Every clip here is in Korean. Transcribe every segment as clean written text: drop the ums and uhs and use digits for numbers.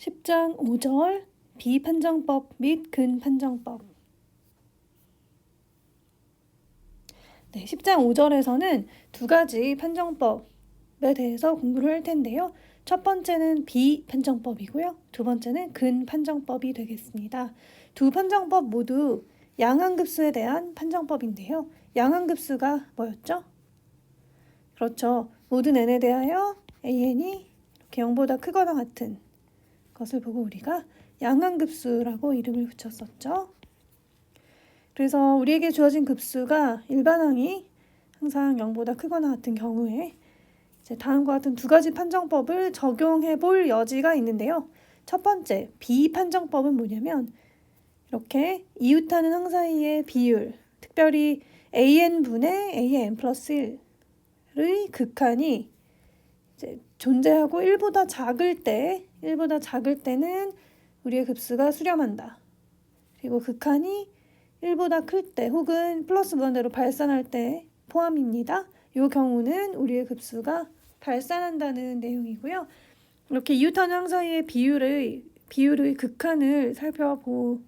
10장 5절 비판정법 및 근판정법. 네, 10장 5절에서는 두 가지 판정법에 대해서 공부를 할 텐데요. 첫 번째는 비판정법이고요. 두 번째는 근판정법이 되겠습니다. 두 판정법 모두 양항급수에 대한 판정법인데요. 양항급수가 뭐였죠? 그렇죠. 모든 n에 대하여 an이 이렇게 0보다 크거나 같은 것을 보고 우리가 양항급수라고 이름을 붙였었죠. 그래서 우리에게 주어진 급수가 일반항이 항상 0보다 크거나 같은 경우에 이제 다음과 같은 두 가지 판정법을 적용해 볼 여지가 있는데요. 첫 번째, 비판정법은 뭐냐면 이렇게 이웃하는 항 사이의 비율, 특별히 an분의 an 플러스 1의 극한이 이제 존재하고 1보다 작을 때는 우리의 급수가 수렴한다. 그리고 극한이 1보다 클 때 혹은 플러스 무한대로 발산할 때 포함입니다. 이 경우는 우리의 급수가 발산한다는 내용이고요. 이렇게 이웃하는 항 사이의 비율의 극한을 살펴보는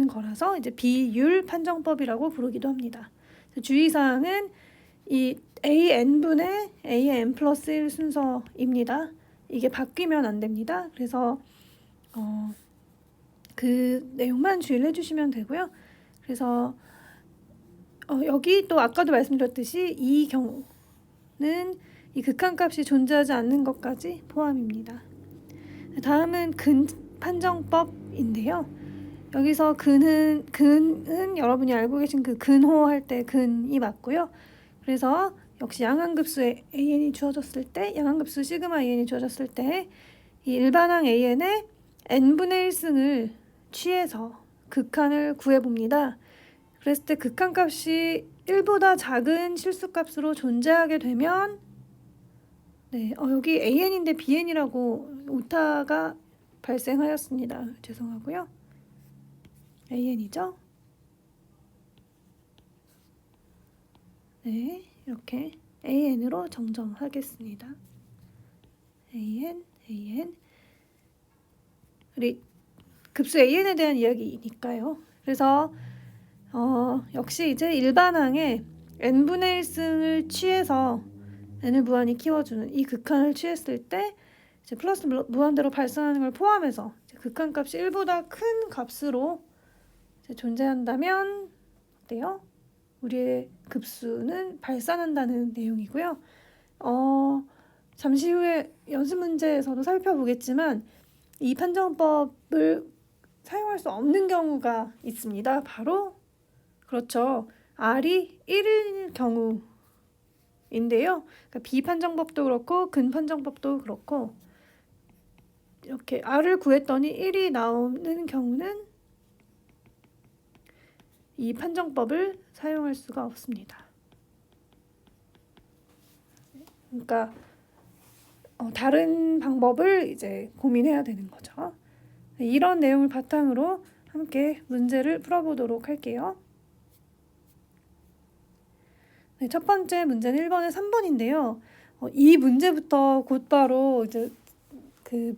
거라서 이제 비율 판정법이라고 부르기도 합니다. 주의사항은 이 an분의 an 플러스 1 순서입니다. 이게 바뀌면 안 됩니다. 그래서 그 내용만 주의를 해주시면 되고요. 그래서 여기 또 아까도 말씀드렸듯이 이 경우는 이 극한값이 존재하지 않는 것까지 포함입니다. 다음은 근판정법인데요. 여기서 근은 여러분이 알고 계신 그 근호할 때 근이 맞고요. 그래서 역시 양항급수에 an이 주어졌을 때, 양항급수 시그마 an이 주어졌을 때 이 일반항 an의 n분의 1승을 취해서 극한을 구해봅니다. 그랬을 때 극한값이 1보다 작은 실수값으로 존재하게 되면 여기 an인데 bn이라고 오타가 발생하였습니다. 죄송하고요. an이죠. 네, 이렇게 an으로 정정하겠습니다. an. 우리 급수 an에 대한 이야기니까요. 그래서 역시 이제 일반항에 n분의 1승을 취해서 n을 무한히 키워주는 이 극한을 취했을 때 이제 플러스 무한대로 발생하는 걸 포함해서 극한값이 1보다 큰 값으로 이제 존재한다면 어때요? 우리의 급수는 발산한다는 내용이고요. 잠시 후에 연습 문제에서도 살펴보겠지만 이 판정법을 사용할 수 없는 경우가 있습니다. 바로 그렇죠. R이 1일 경우인데요. 그러니까 비판정법도 그렇고 근판정법도 그렇고 이렇게 R을 구했더니 1이 나오는 경우는 이 판정법을 사용할 수가 없습니다. 그러니까 다른 방법을 이제 고민해야 되는 거죠. 이런 내용을 바탕으로 함께 문제를 풀어보도록 할게요. 네, 첫 번째 문제는 1번에 3번인데요. 이 문제부터 곧바로 이제 그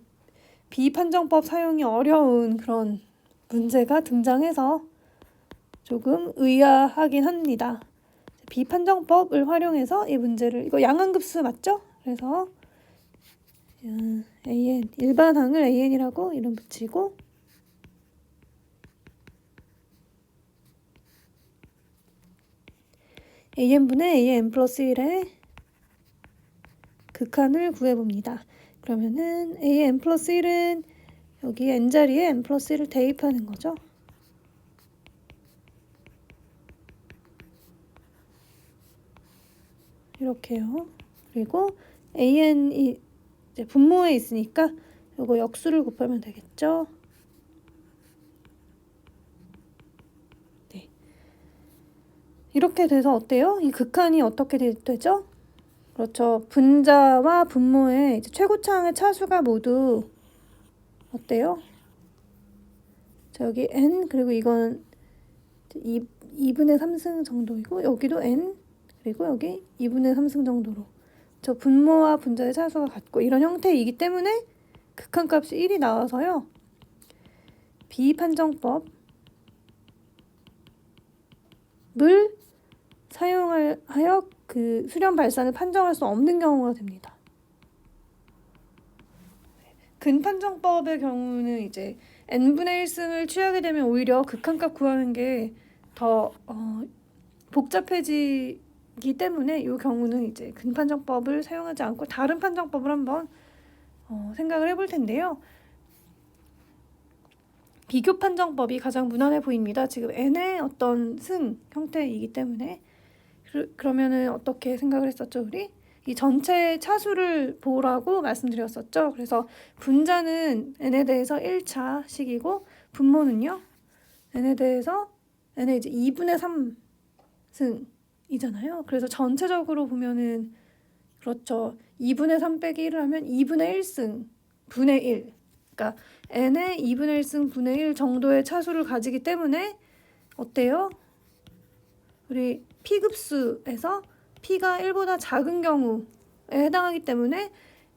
비판정법 사용이 어려운 그런 문제가 등장해서 조금 의아하긴 합니다. 비판정법을 활용해서 이 문제를, 이거 양항급수 맞죠? 그래서 an, 일반항을 an이라고 이름 붙이고 an분의 an 플러스 1의 극한을 구해봅니다. 그러면은 an 플러스 1은 여기 n자리에 n 플러스 1을 대입하는 거죠. 이렇게요. 그리고 an이 이제 분모에 있으니까 이거 역수를 곱하면 되겠죠. 네. 이렇게 돼서 어때요? 이 극한이 어떻게 되죠? 그렇죠. 분자와 분모의 이제 최고차항의 차수가 모두 어때요? 자, 여기 n 그리고 이건 2분의 3승 정도이고 여기도 n 그리고 여기 2분의 3승 정도로 저 분모와 분자의 차수가 같고 이런 형태이기 때문에 극한값이 1이 나와서요. 비판정법을 사용하여 그 수렴 발산을 판정할 수 없는 경우가 됩니다. 근판정법의 경우는 이제 n분의 1승을 취하게 되면 오히려 극한값 구하는 게 더 복잡해지기 때문에 이 경우는 이제 근판정법을 사용하지 않고 다른 판정법을 한번 생각을 해볼 텐데요. 비교 판정법이 가장 무난해 보입니다. 지금 n의 어떤 승 형태이기 때문에 그러면은 어떻게 생각을 했었죠, 우리? 이 전체 차수를 보라고 말씀드렸었죠. 그래서 분자는 n에 대해서 1차식이고 분모는요. n에 대해서 n의 이제 2분의 3승이잖아요. 그래서 전체적으로 보면은 그렇죠. 2분의 3 빼기 1을 하면 2분의 1승 분의 1. 그러니까 n의 2분의 1승 분의 1 정도의 차수를 가지기 때문에 어때요? 우리 P급수에서 P가 1보다 작은 경우에 해당하기 때문에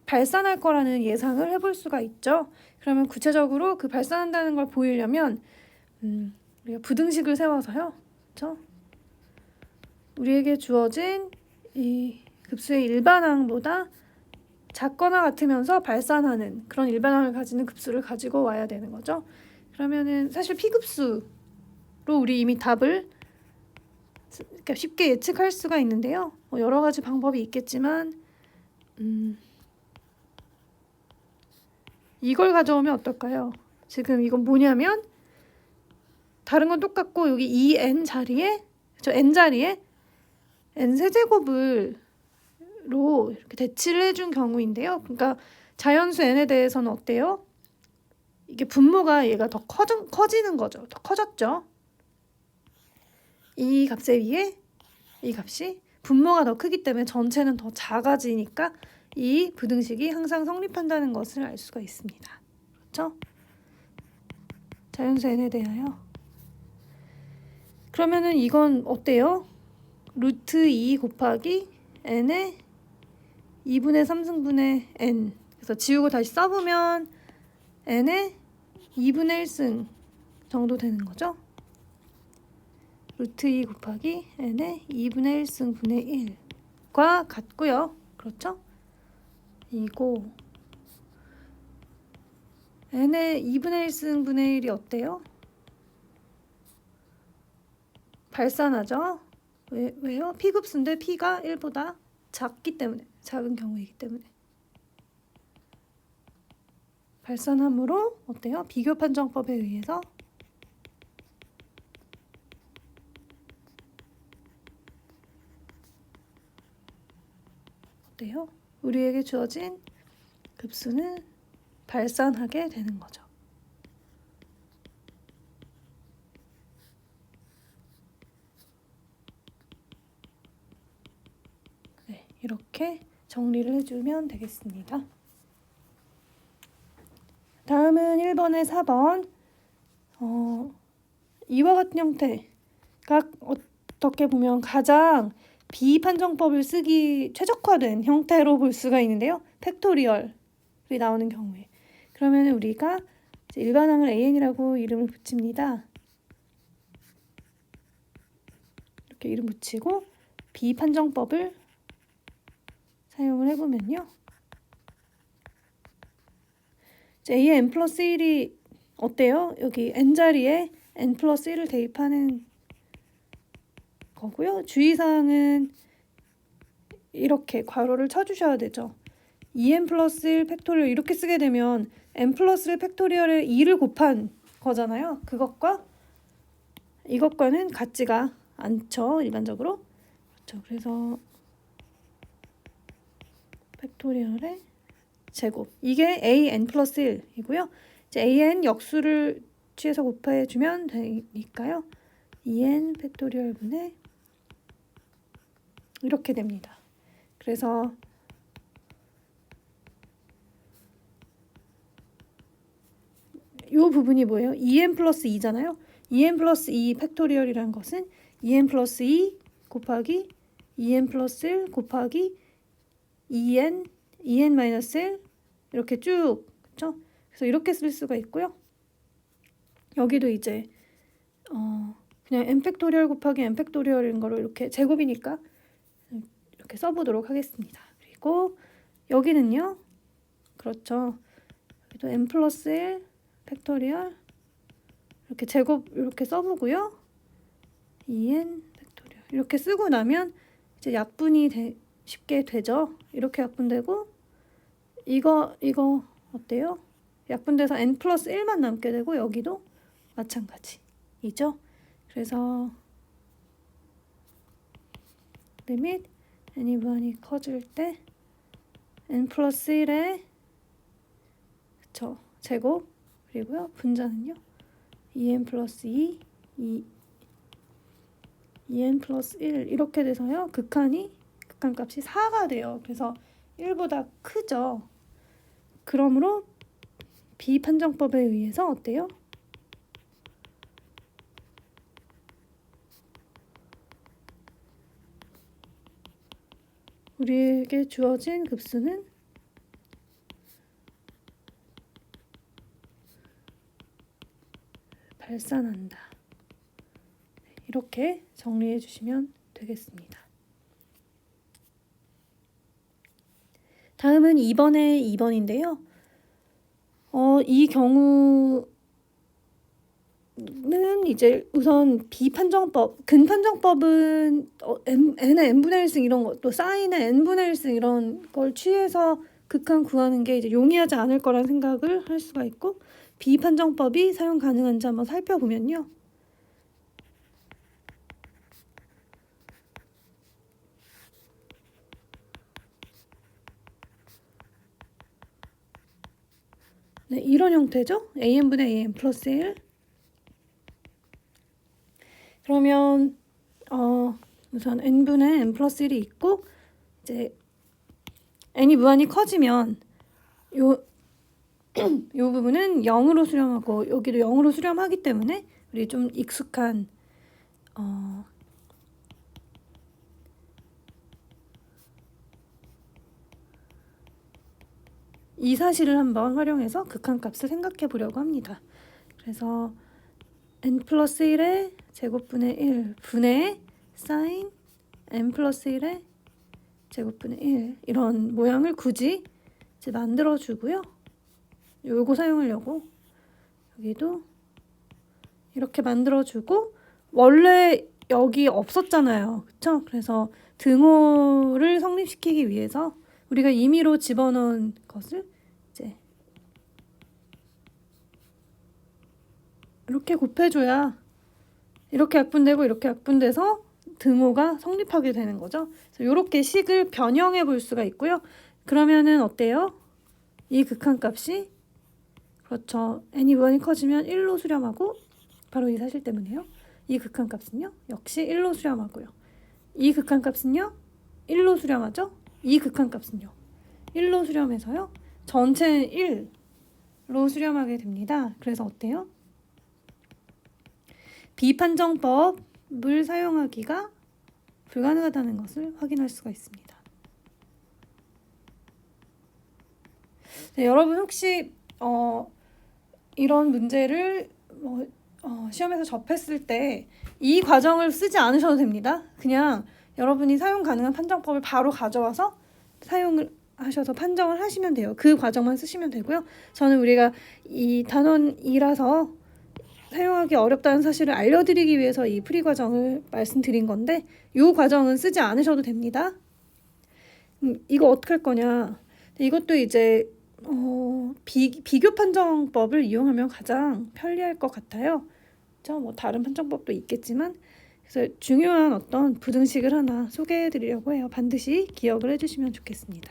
발산할 거라는 예상을 해볼 수가 있죠. 그러면 구체적으로 그 발산한다는 걸 보이려면 우리가 부등식을 세워서요. 그렇죠? 우리에게 주어진 이 급수의 일반항보다 작거나 같으면서 발산하는 그런 일반항을 가지는 급수를 가지고 와야 되는 거죠. 그러면은 사실 P급수로 우리 이미 답을 그러니까 쉽게 예측할 수가 있는데요. 여러 가지 방법이 있겠지만 이걸 가져오면 어떨까요? 지금 이건 뭐냐면 다른 건 똑같고 여기 이 n 자리에 n 자리에 n 세제곱으로 이렇게 대치를 해준 경우인데요. 그러니까 자연수 n에 대해서는 어때요? 이게 분모가 얘가 더 커지는 거죠. 더 커졌죠. 이 값에 비해 이 값이 분모가 더 크기 때문에 전체는 더 작아지니까 이 부등식이 항상 성립한다는 것을 알 수가 있습니다. 그렇죠? 자연수 n에 대하여. 그러면은 이건 어때요? 루트 2 곱하기 n의 2분의 3승분의 n. 그래서 지우고 다시 써보면 n의 2분의 1승 정도 되는 거죠. 루트 2 곱하기 n의 2분의 1승 분의 1과 같고요. 그렇죠? 이고 n의 2분의 1승 분의 1이 어때요? 발산하죠? 왜요? P급수인데 P가 1보다 작기 때문에, 작은 경우이기 때문에. 발산함으로 어때요? 비교 판정법에 의해서 어때요? 우리에게 주어진 급수는 발산하게 되는 거죠. 네, 이렇게 정리를 해주면 되겠습니다. 다음은 1번에 4번. 이와 같은 형태가 어떻게 보면 가장 비판정법을 쓰기 최적화된 형태로 볼 수가 있는데요. 팩토리얼이 나오는 경우에. 그러면 우리가 일반항을 AN이라고 이름을 붙입니다. 이렇게 이름 붙이고 비판정법을 사용을 해보면요. A의 n 플러스 1이 어때요? 여기 n자리에 n 플러스 1을 대입하는 거고요. 주의사항은 이렇게 괄호를 쳐주셔야 되죠. 2n 플러스 1 팩토리얼 이렇게 쓰게 되면 n 플러스 1 팩토리얼에 2를 곱한 거잖아요. 그것과 이것과는 같지가 않죠. 일반적으로. 그렇죠. 그래서 팩토리얼의 제곱. 이게 an 플러스 1이고요. 이제 an 역수를 취해서 곱해주면 되니까요. 2n 팩토리얼 분의 이렇게 됩니다. 그래서 이 부분이 뭐예요? 2n 플러스 2잖아요. 2n 플러스 2 팩토리얼이라는 것은 2n 플러스 2 곱하기 2n 플러스 1 곱하기 2n 마이너스 1 이렇게 쭉 그렇죠? 그래서 이렇게 쓸 수가 있고요. 여기도 이제 그냥 n 팩토리얼 곱하기 n 팩토리얼인 거를 이렇게 제곱이니까 이렇게 써보도록 하겠습니다. 그리고 여기는요. 그렇죠. 여기도 n 플러스 1 팩토리얼 이렇게 제곱 이렇게 써보고요. 2n 팩토리얼 이렇게 쓰고 나면 이제 약분이 쉽게 되죠. 이렇게 약분되고 이거 어때요? 약분돼서 n 플러스 1만 남게 되고 여기도 마찬가지이죠. 그래서 리밋 n이 무한히 커질 때 n 플러스 1의 그쵸 제곱 그리고요 분자는요 2n 플러스 2n 플러스 1 이렇게 돼서요 극한값이 4가 돼요. 그래서 1보다 크죠. 그러므로 비판정법에 의해서 어때요? 우리에게 주어진 급수는 발산한다. 이렇게 정리해 주시면 되겠습니다. 다음은 2번인데요. 이 경우는 이제 우선 비판정법, 근판정법은 n의 n분의 1승 이런 것, 또 사인의 n분의 1승 이런 걸 취해서 극한 구하는 게 이제 용이하지 않을 거란 생각을 할 수가 있고, 비판정법이 사용 가능한지 한번 살펴보면요. 네, 이런 형태죠. an분의 an 플러스 1. 그러면 우선 n분의 n 플러스 1이 있고, 이제 n이 무한히 커지면 요 부분은 0으로 수렴하고 여기도 0으로 수렴하기 때문에 우리 좀 익숙한 이 사실을 한번 활용해서 극한값을 생각해 보려고 합니다. 그래서 n 플러스 1의 제곱분의 1 분의 사인 n 플러스 1의 제곱분의 1 이런 모양을 굳이 이제 만들어 주고요. 요거 사용하려고 여기도 이렇게 만들어 주고, 원래 여기 없었잖아요. 그쵸? 그래서 등호를 성립시키기 위해서 우리가 임의로 집어넣은 것을 이제 이렇게 곱해줘야 이렇게 약분되고 이렇게 약분돼서 등호가 성립하게 되는 거죠. 그래서 이렇게 식을 변형해 볼 수가 있고요. 그러면은 어때요? 이 극한값이 그렇죠. n이 무한히 커지면 1로 수렴하고, 바로 이 사실 때문에요. 이 극한값은요. 역시 1로 수렴하고요. 이 극한값은요. 1로 수렴하죠. 이 극한값은요. 1로 수렴해서요. 전체는 1로 수렴하게 됩니다. 그래서 어때요? 비판정법을 사용하기가 불가능하다는 것을 확인할 수가 있습니다. 네, 여러분 혹시 이런 문제를 시험에서 접했을 때 이 과정을 쓰지 않으셔도 됩니다. 그냥 여러분이 사용 가능한 판정법을 바로 가져와서 사용을 하셔서 판정을 하시면 돼요. 그 과정만 쓰시면 되고요. 저는 우리가 이 단원이라서 사용하기 어렵다는 사실을 알려드리기 위해서 이 풀이 과정을 말씀드린 건데, 이 과정은 쓰지 않으셔도 됩니다. 이거 어떻게 할 거냐. 이것도 이제 비교 판정법을 이용하면 가장 편리할 것 같아요. 그렇죠? 뭐 다른 판정법도 있겠지만, 그래서 중요한 어떤 부등식을 하나 소개해 드리려고 해요. 반드시 기억을 해주시면 좋겠습니다.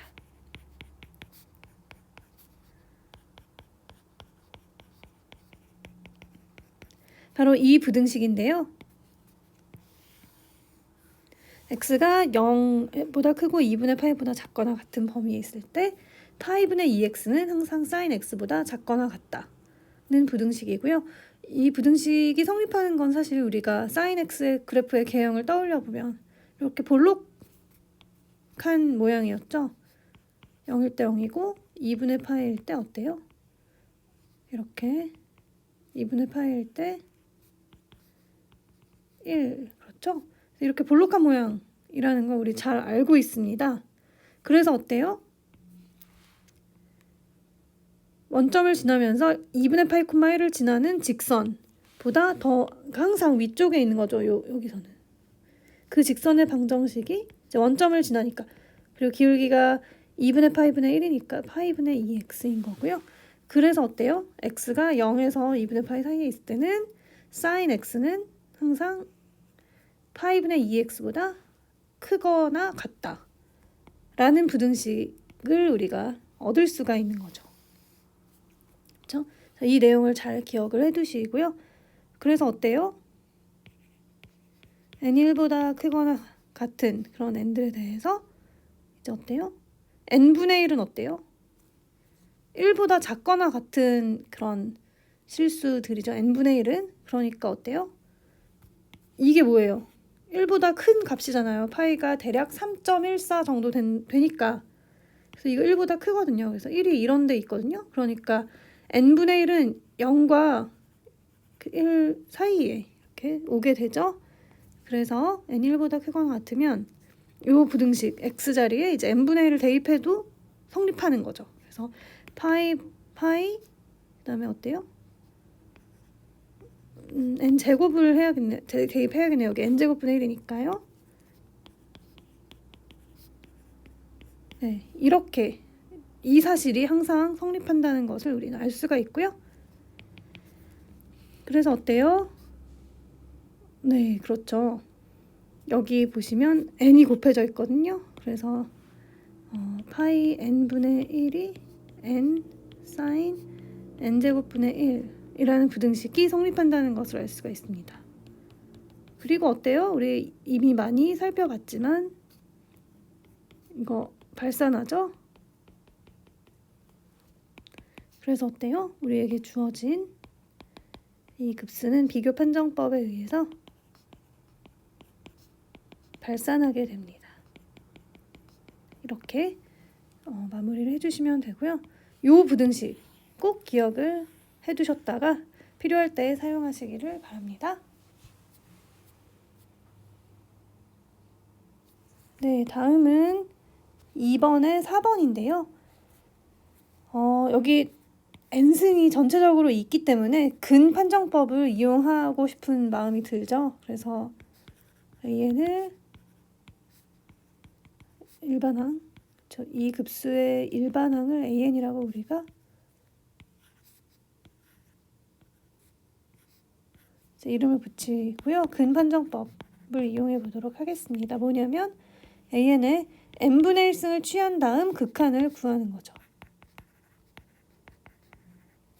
바로 이 부등식인데요. x가 0보다 크고 2분의 파이보다 작거나 같은 범위에 있을 때 파이분의 2x는 항상 sin x보다 작거나 같다는 부등식이고요. 이 부등식이 성립하는 건 사실 우리가 sin x의 그래프의 개형을 떠올려 보면 이렇게 볼록한 모양이었죠. 0일 때 0이고 2분의 파이일 때 어때요? 이렇게 2분의 파이일 때 1, 그렇죠? 이렇게 볼록한 모양이라는 걸 우리 잘 알고 있습니다. 그래서 어때요? 원점을 지나면서 2분의 파이, 1을 지나는 직선보다 더 항상 위쪽에 있는 거죠. 여기서는. 그 직선의 방정식이 이제 원점을 지나니까. 그리고 기울기가 2분의 파이분의 1이니까 파이분의 2x인 거고요. 그래서 어때요? x가 0에서 2분의 파이 사이에 있을 때는 sin x는 항상 파이분의 2x보다 크거나 같다 라는 부등식을 우리가 얻을 수가 있는 거죠. 그렇죠? 이 내용을 잘 기억을 해두시고요. 그래서 어때요? n1보다 크거나 같은 그런 n들에 대해서 이제 어때요? n분의 1은 어때요? 1보다 작거나 같은 그런 실수들이죠. n분의 1은. 그러니까 어때요? 이게 뭐예요? 1보다 큰 값이잖아요. 파이가 대략 3.14 정도 되니까. 그래서 이거 1보다 크거든요. 그래서 1이 이런 데 있거든요. 그러니까 n분의 1은 0과 1 사이에 이렇게 오게 되죠. 그래서 n1보다 크거나 같으면 이 부등식 x자리에 이제 n분의 1을 대입해도 성립하는 거죠. 그래서 파이 그다음에 어때요? n제곱을 해야겠네. 대입해야겠네요. 여기 n제곱분의 1이니까요. 네, 이렇게 이 사실이 항상 성립한다는 것을 우리는 알 수가 있고요. 그래서 어때요? 네, 그렇죠. 여기 보시면 n이 곱해져 있거든요. 그래서 파이 n분의 1이 n sin n제곱분의 1이라는 부등식이 성립한다는 것을 알 수가 있습니다. 그리고 어때요? 우리 이미 많이 살펴봤지만 이거 발산하죠? 그래서 어때요? 우리에게 주어진 이 급수는 비교 판정법에 의해서 발산하게 됩니다. 이렇게 마무리를 해주시면 되고요. 이 부등식 꼭 기억을 해두셨다가 필요할 때 사용하시기를 바랍니다. 네, 다음은 2번에 4번인데요. 여기 n승이 전체적으로 있기 때문에 근판정법을 이용하고 싶은 마음이 들죠. 그래서 an을 일반항, 이 급수의 일반항을 an이라고 우리가 이름을 붙이고요. 근판정법을 이용해 보도록 하겠습니다. 뭐냐면 an의 n분의 1승을 취한 다음 극한을 구하는 거죠.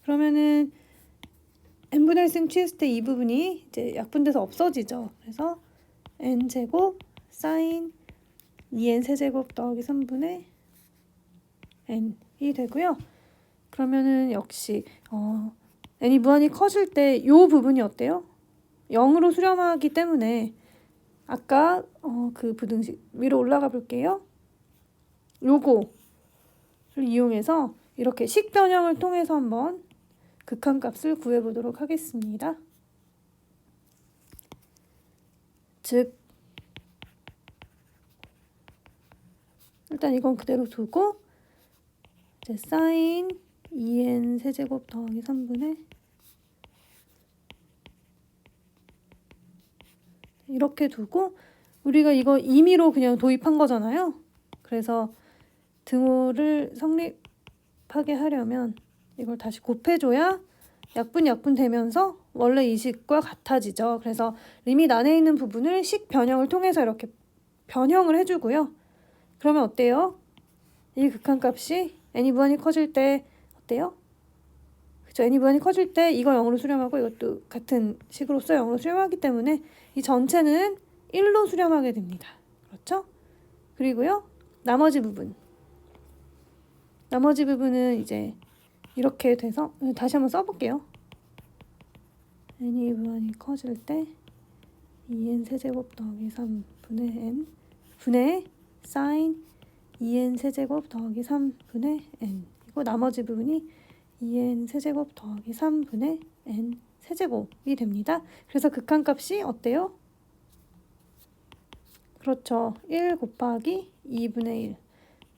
그러면은 n분의 1승 취했을 때 이 부분이 이제 약분돼서 없어지죠. 그래서 n제곱 sin 2n 세제곱 더하기 3분의 n이 되고요. 그러면은 역시 n이 무한히 커질 때 이 부분이 어때요? 0으로 수렴하기 때문에 아까 그 부등식 위로 올라가 볼게요. 요거를 이용해서 이렇게 식 변형을 통해서 한번 극한값을 구해보도록 하겠습니다. 즉 일단 이건 그대로 두고 이제 sin 2n 세제곱 더하기 3분의 이렇게 두고 우리가 이거 임의로 그냥 도입한 거잖아요. 그래서 등호를 성립하게 하려면 이걸 다시 곱해줘야 약분 되면서 원래 이 식과 같아지죠. 그래서 리밋 안에 있는 부분을 식 변형을 통해서 이렇게 변형을 해주고요. 그러면 어때요? 이 극한값이 n이 무한히 커질 때 어때요? 그렇죠. n이 무한히 커질 때 이거 0으로 수렴하고 이것도 같은 식으로서 0으로 수렴하기 때문에 이 전체는 1로 수렴하게 됩니다. 그렇죠? 그리고요. 나머지 부분은 이제 이렇게 돼서 다시 한번 써볼게요. n이 무한히 커질 때 2n 세제곱 더하기 3분의 n 분의 sin 2n 세제곱 더하기 3분의 n 이고 나머지 부분이 2n 세제곱 더하기 3분의 n 세제곱이 됩니다. 그래서 극한값이 어때요? 그렇죠. 1 곱하기 2분의 1.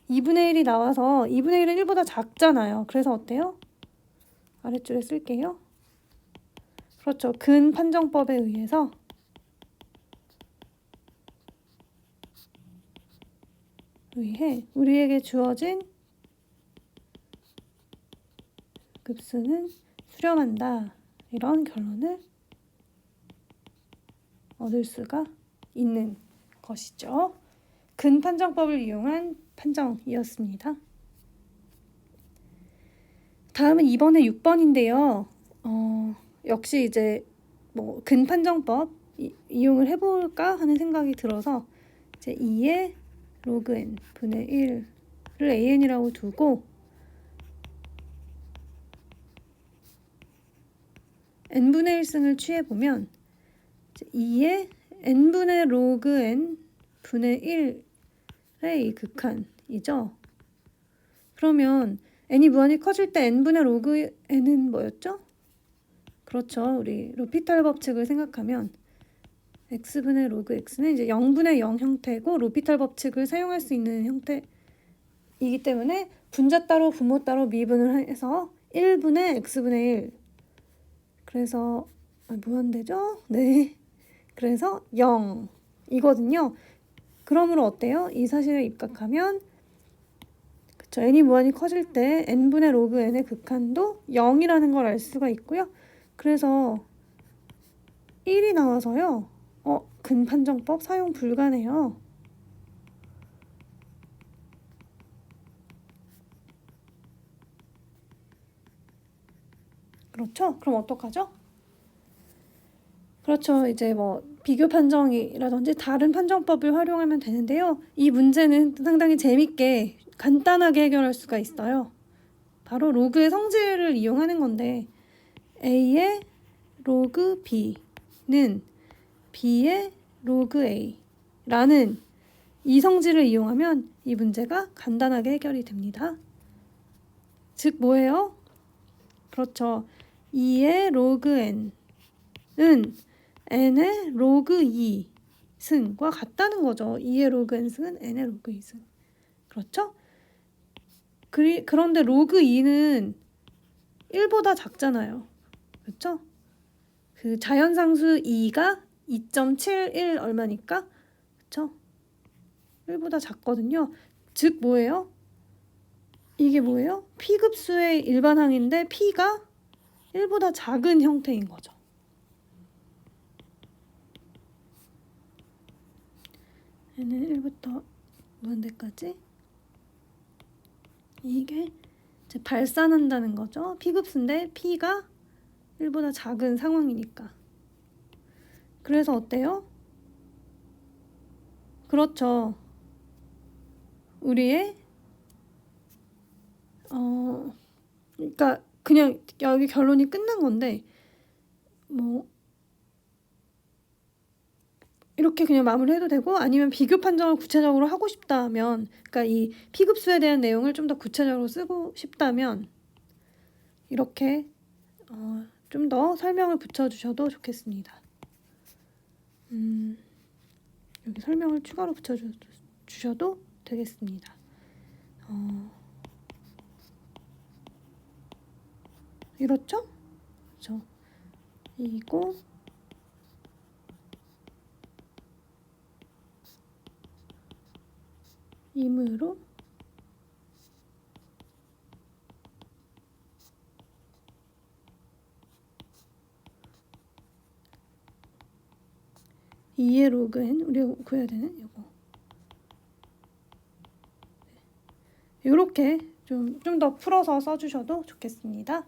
2분의 1이 나와서 2분의 1은 1보다 작잖아요. 그래서 어때요? 아랫줄에 쓸게요. 그렇죠. 근판정법에 의해서 우리에게 주어진 급수는 수렴한다. 이런 결론을 얻을 수가 있는 것이죠. 근판정법을 이용한 판정이었습니다. 다음은 이번에 6번인데요. 역시 이제 뭐 근판정법 이용을 해볼까 하는 생각이 들어서 이제 2의 로그 n 분의 1을 an이라고 두고 n분의 1승을 취해보면 2의 n분의 로그 n 분의 1의 이 극한이죠. 그러면 n이 무한히 커질 때 n분의 로그 n은 뭐였죠? 그렇죠. 우리 로피탈 법칙을 생각하면 x분의 로그 x는 이제 0분의 0 형태고 로피탈 법칙을 사용할 수 있는 형태이기 때문에 분자 따로 분모 따로 미분을 해서 1분의 x분의 1 그래서 무한대죠? 네. 그래서 0이거든요. 그러므로 어때요? 이 사실에 입각하면 그쵸, n이 무한히 커질 때 n분의 로그 n의 극한도 0이라는 걸 알 수가 있고요. 그래서 1이 나와서요. 근판정법 사용 불가네요. 그렇죠? 그럼 어떡하죠? 그렇죠. 이제 뭐 비교 판정이라든지 다른 판정법을 활용하면 되는데요. 이 문제는 상당히 재밌게 간단하게 해결할 수가 있어요. 바로 로그의 성질을 이용하는 건데 a의 로그 b는 b의 로그 a라는 이 성질을 이용하면 이 문제가 간단하게 해결이 됩니다. 즉 뭐예요? 그렇죠. 2의 로그 n은 n의 로그 2승과 같다는 거죠. 2의 로그 n승은 n의 로그 2승. 그렇죠? 그런데 로그 2는 1보다 작잖아요. 그렇죠? 그 자연상수 2가 2.71 얼마니까? 그렇죠? 1보다 작거든요. 즉 뭐예요? 이게 뭐예요? P급수의 일반항인데 P가 1보다 작은 형태인 거죠. 얘는 1부터 무한대까지 이게 이제 발산한다는 거죠. P급수인데 P가 1보다 작은 상황이니까. 그래서 어때요? 그렇죠. 우리의 그러니까 그냥 여기 결론이 끝난 건데 뭐 이렇게 그냥 마무리해도 되고 아니면 비교 판정을 구체적으로 하고 싶다면 그러니까 이 P급수에 대한 내용을 좀 더 구체적으로 쓰고 싶다면 이렇게 좀 더 설명을 붙여주셔도 좋겠습니다. 여기 설명을 추가로 붙여주셔도 되겠습니다. 이렇죠? 그렇죠. 이고 임으로 이의 로그 n 우리가 구해야 되는 이거 이렇게 좀 더 풀어서 써주셔도 좋겠습니다.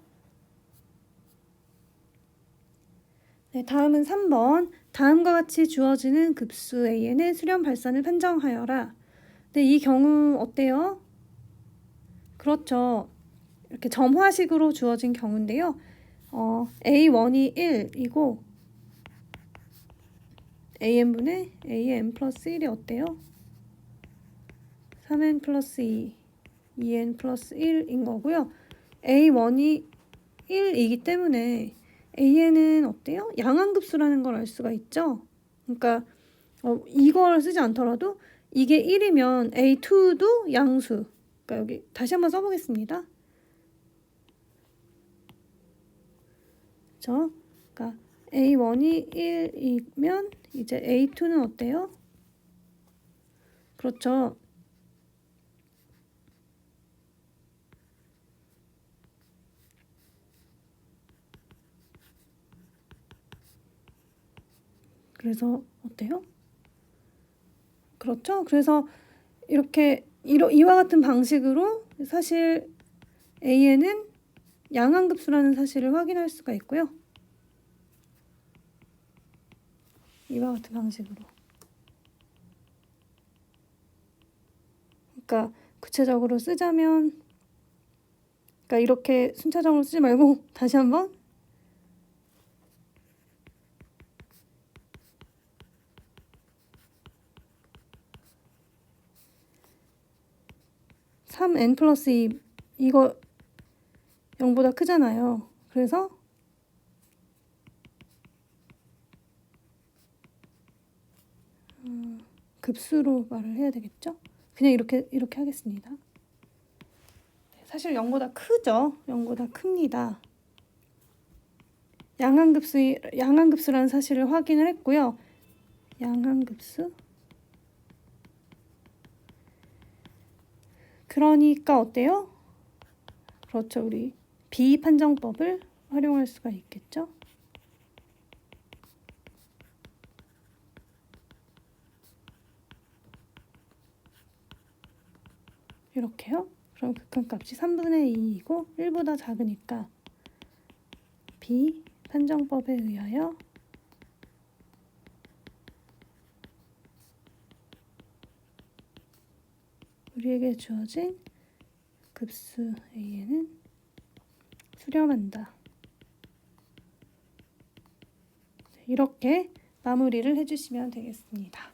네, 다음은 3번. 다음과 같이 주어지는 급수 an의 수렴 발산을 판정하여라. 네, 이 경우 어때요? 그렇죠. 이렇게 점화식으로 주어진 경우인데요. a1이 1이고 an분의 an 플러스 1이 어때요? 3n 플러스 2, 2n 플러스 1인 거고요. A1이 1이기 때문에 AN은 어때요? 양항급수라는 걸 알 수가 있죠. 그러니까 이걸 쓰지 않더라도 이게 1이면 A2도 양수. 그러니까 여기 다시 한번 써보겠습니다. 그렇죠? 그러니까 A1이 1이면 이제 A2는 어때요? 그렇죠. 그래서 어때요? 그렇죠. 그래서 이렇게 이와 같은 방식으로 사실 AN은 양항급수라는 사실을 확인할 수가 있고요. 이와 같은 방식으로. 그러니까 구체적으로 쓰자면, 그러니까 이렇게 순차적으로 쓰지 말고 다시 한번 3n 플러스 2 이거 0보다 크잖아요. 그래서 급수로 말을 해야 되겠죠? 그냥 이렇게 하겠습니다. 사실 0보다 크죠? 0보다 큽니다. 양항급수라는 사실을 확인을 했고요. 양항급수. 그러니까 어때요? 그렇죠. 우리 비판정법을 활용할 수가 있겠죠? 이렇게요. 그럼 극한값이 3분의 2이고 1보다 작으니까 비판정법에 의하여 우리에게 주어진 급수 A는 수렴한다. 이렇게 마무리를 해주시면 되겠습니다.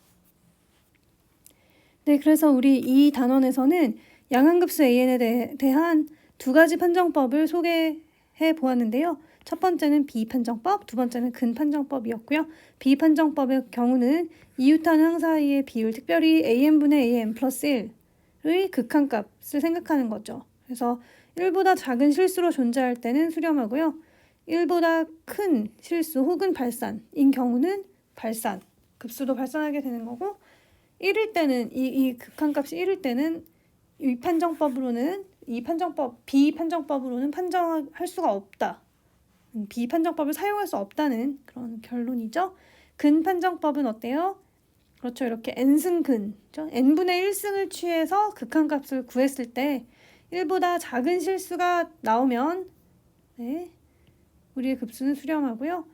네, 그래서 우리 이 단원에서는 양항급수 AN에 대한 두 가지 판정법을 소개해 보았는데요. 첫 번째는 비판정법, 두 번째는 근판정법이었고요. 비판정법의 경우는 이웃한 항 사이의 비율, 특별히 AN분의 AN 플러스 1의 극한값을 생각하는 거죠. 그래서 1보다 작은 실수로 존재할 때는 수렴하고요. 1보다 큰 실수 혹은 발산인 경우는 발산, 급수도 발산하게 되는 거고 1일 때는 이 극한값이 1일 때는 비판정법으로는 판정할 수가 없다. 비판정법을 사용할 수 없다는 그런 결론이죠. 근판정법은 어때요? 그렇죠. 이렇게 n승 근, n분의 1승을 취해서 극한값을 구했을 때 1보다 작은 실수가 나오면 네, 우리의 급수는 수렴하고요.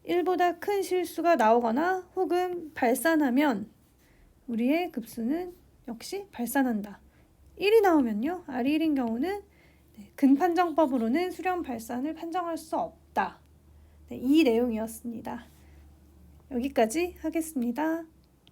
1보다 큰 실수가 나오거나 혹은 발산하면 우리의 급수는 역시 발산한다. 1이 나오면요. R이 1인 경우는 근판정법으로는 수렴 발산을 판정할 수 없다. 이 내용이었습니다. 여기까지 하겠습니다.